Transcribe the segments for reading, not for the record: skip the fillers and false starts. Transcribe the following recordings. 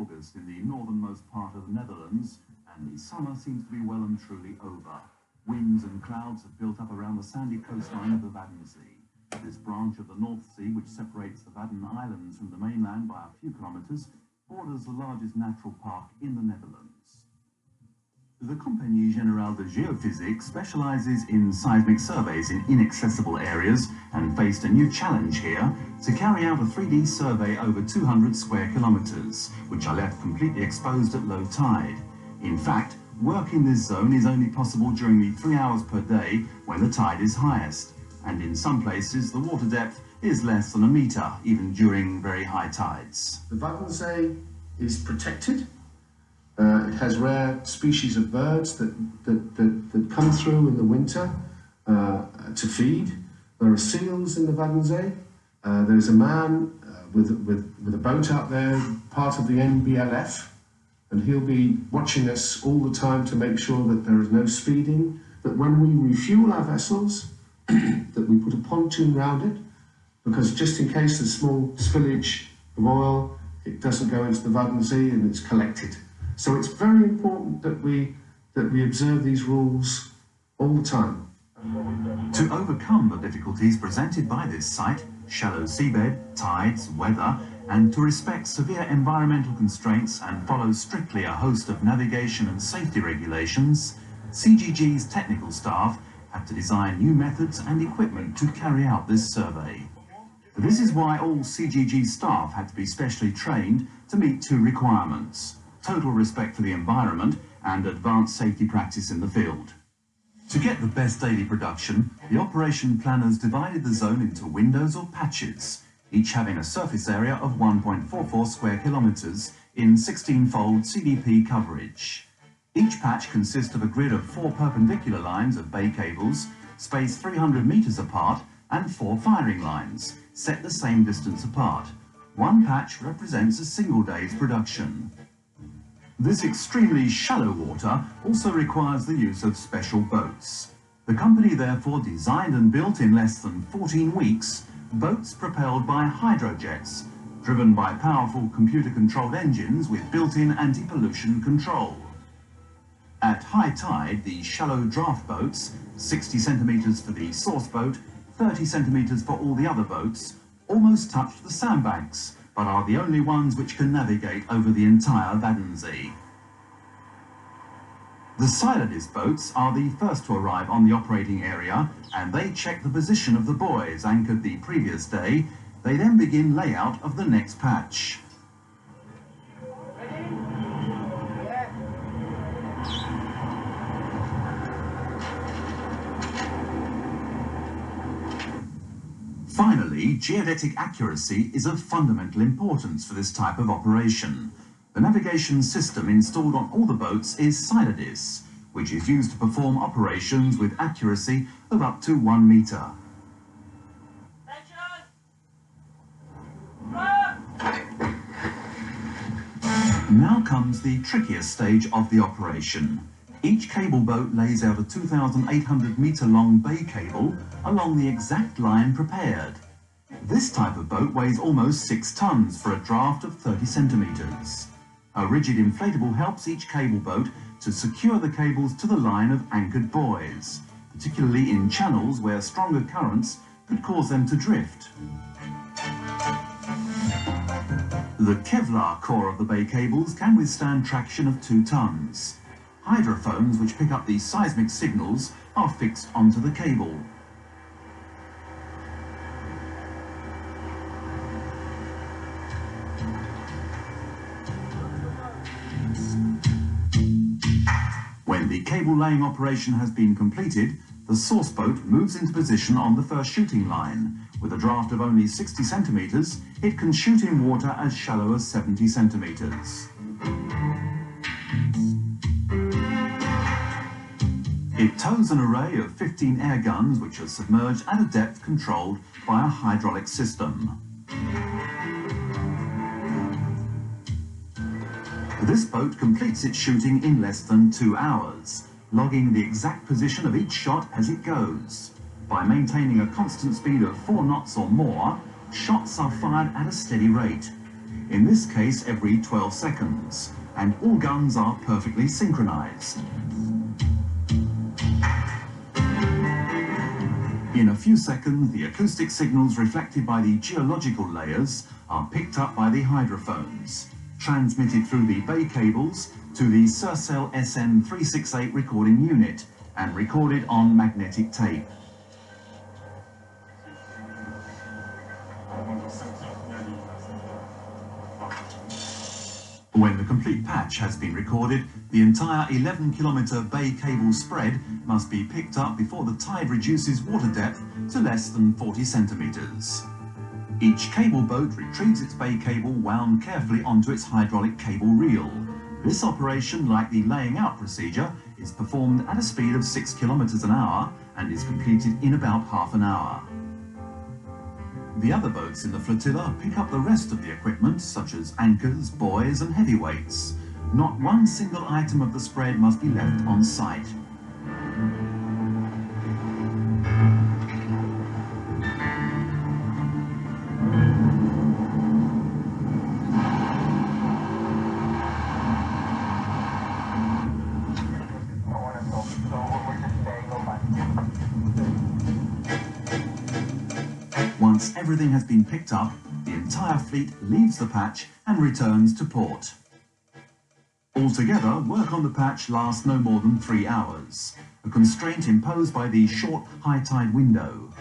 August in the northernmost part of the Netherlands, and the summer seems to be well and truly over. Winds and clouds have built up around the sandy coastline of the Waddenzee. This branch of the North Sea, which separates the Wadden Islands from the mainland by a few kilometres, borders the largest natural park in the Netherlands. The Compagnie Générale de Géophysique specialises in seismic surveys in inaccessible areas and faced a new challenge here to carry out a 3D survey over 200 square kilometres, which are left completely exposed at low tide. In fact, work in this zone is only possible during the 3 hours per day when the tide is highest, and in some places the water depth is less than a metre, even during very high tides. The Waddenzee is protected. It has rare species of birds that come through in the winter to feed. There are seals in the Waddenzee. There's a man with a boat out there, part of the NBLF, and he'll be watching us all the time to make sure that there is no speeding, that when we refuel our vessels, that we put a pontoon round it, because just in case there's small spillage of oil, it doesn't go into the Waddenzee and it's collected. So it's very important that we observe these rules all the time. To overcome the difficulties presented by this site, shallow seabed, tides, weather, and to respect severe environmental constraints and follow strictly a host of navigation and safety regulations, CGG's technical staff had to design new methods and equipment to carry out this survey. This is why all CGG staff had to be specially trained to meet two requirements: total respect for the environment and advanced safety practice in the field. To get the best daily production, the operation planners divided the zone into windows or patches, each having a surface area of 1.44 square kilometres in 16-fold CDP coverage. Each patch consists of a grid of 4 perpendicular lines of bay cables, spaced 300 metres apart, and 4 firing lines, set the same distance apart. One patch represents a single day's production. This extremely shallow water also requires the use of special boats. The company therefore designed and built in less than 14 weeks boats propelled by hydrojets, driven by powerful computer-controlled engines with built-in anti-pollution control. At high tide, the shallow draft boats, 60 centimetres for the source boat, 30 centimetres for all the other boats, almost touch the sandbanks, but are the only ones which can navigate over the entire Waddenzee. The Silentist boats are the first to arrive on the operating area, and they check the position of the buoys anchored the previous day. They then begin layout of the next patch. Finally, geodetic accuracy is of fundamental importance for this type of operation. The navigation system installed on all the boats is Tidal, which is used to perform operations with accuracy of up to 1 metre. Now comes the trickiest stage of the operation. Each cable boat lays out a 2,800 metre long bay cable along the exact line prepared. This type of boat weighs almost 6 tonnes for a draft of 30 centimetres. A rigid inflatable helps each cable boat to secure the cables to the line of anchored buoys, particularly in channels where stronger currents could cause them to drift. The Kevlar core of the bay cables can withstand traction of 2 tonnes. Hydrophones which pick up these seismic signals are fixed onto the cable. When the cable laying operation has been completed, the source boat moves into position on the first shooting line. With a draft of only 60 centimetres, it can shoot in water as shallow as 70 centimetres. It tows an array of 15 air guns which are submerged at a depth controlled by a hydraulic system. This boat completes its shooting in less than 2 hours, logging the exact position of each shot as it goes. By maintaining a constant speed of 4 knots or more, shots are fired at a steady rate. in this case every 12 seconds, and all guns are perfectly synchronized. In a few seconds, the acoustic signals reflected by the geological layers are picked up by the hydrophones, transmitted through the bay cables to the Sercel SN368 recording unit, and recorded on magnetic tape. When the complete patch has been recorded, the entire 11-kilometre bay cable spread must be picked up before the tide reduces water depth to less than 40 centimetres. Each cable boat retrieves its bay cable wound carefully onto its hydraulic cable reel. This operation, like the laying out procedure, is performed at a speed of 6 kilometres an hour and is completed in about half an hour. The other boats in the flotilla pick up the rest of the equipment, such as anchors, buoys and heavyweights. Not one single item of the spread must be left on site. Once everything has been picked up, the entire fleet leaves the patch and returns to port. Altogether, work on the patch lasts no more than 3 hours, a constraint imposed by the short high tide window.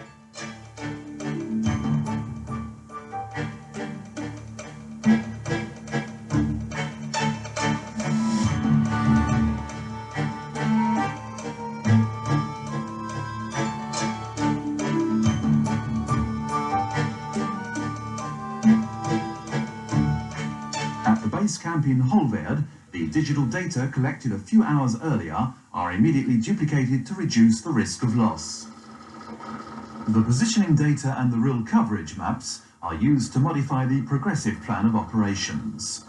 Base camp in Holwerd, the digital data collected a few hours earlier are immediately duplicated to reduce the risk of loss. The positioning data and the real coverage maps are used to modify the progressive plan of operations.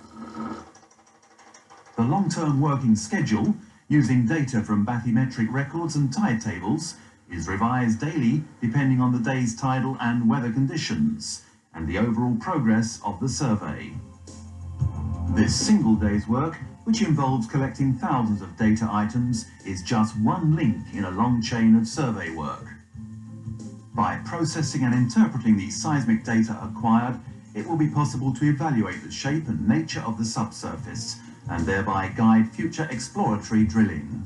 The long-term working schedule, using data from bathymetric records and tide tables, is revised daily depending on the day's tidal and weather conditions and the overall progress of the survey. This single day's work, which involves collecting thousands of data items, is just one link in a long chain of survey work. By processing and interpreting the seismic data acquired, it will be possible to evaluate the shape and nature of the subsurface and thereby guide future exploratory drilling.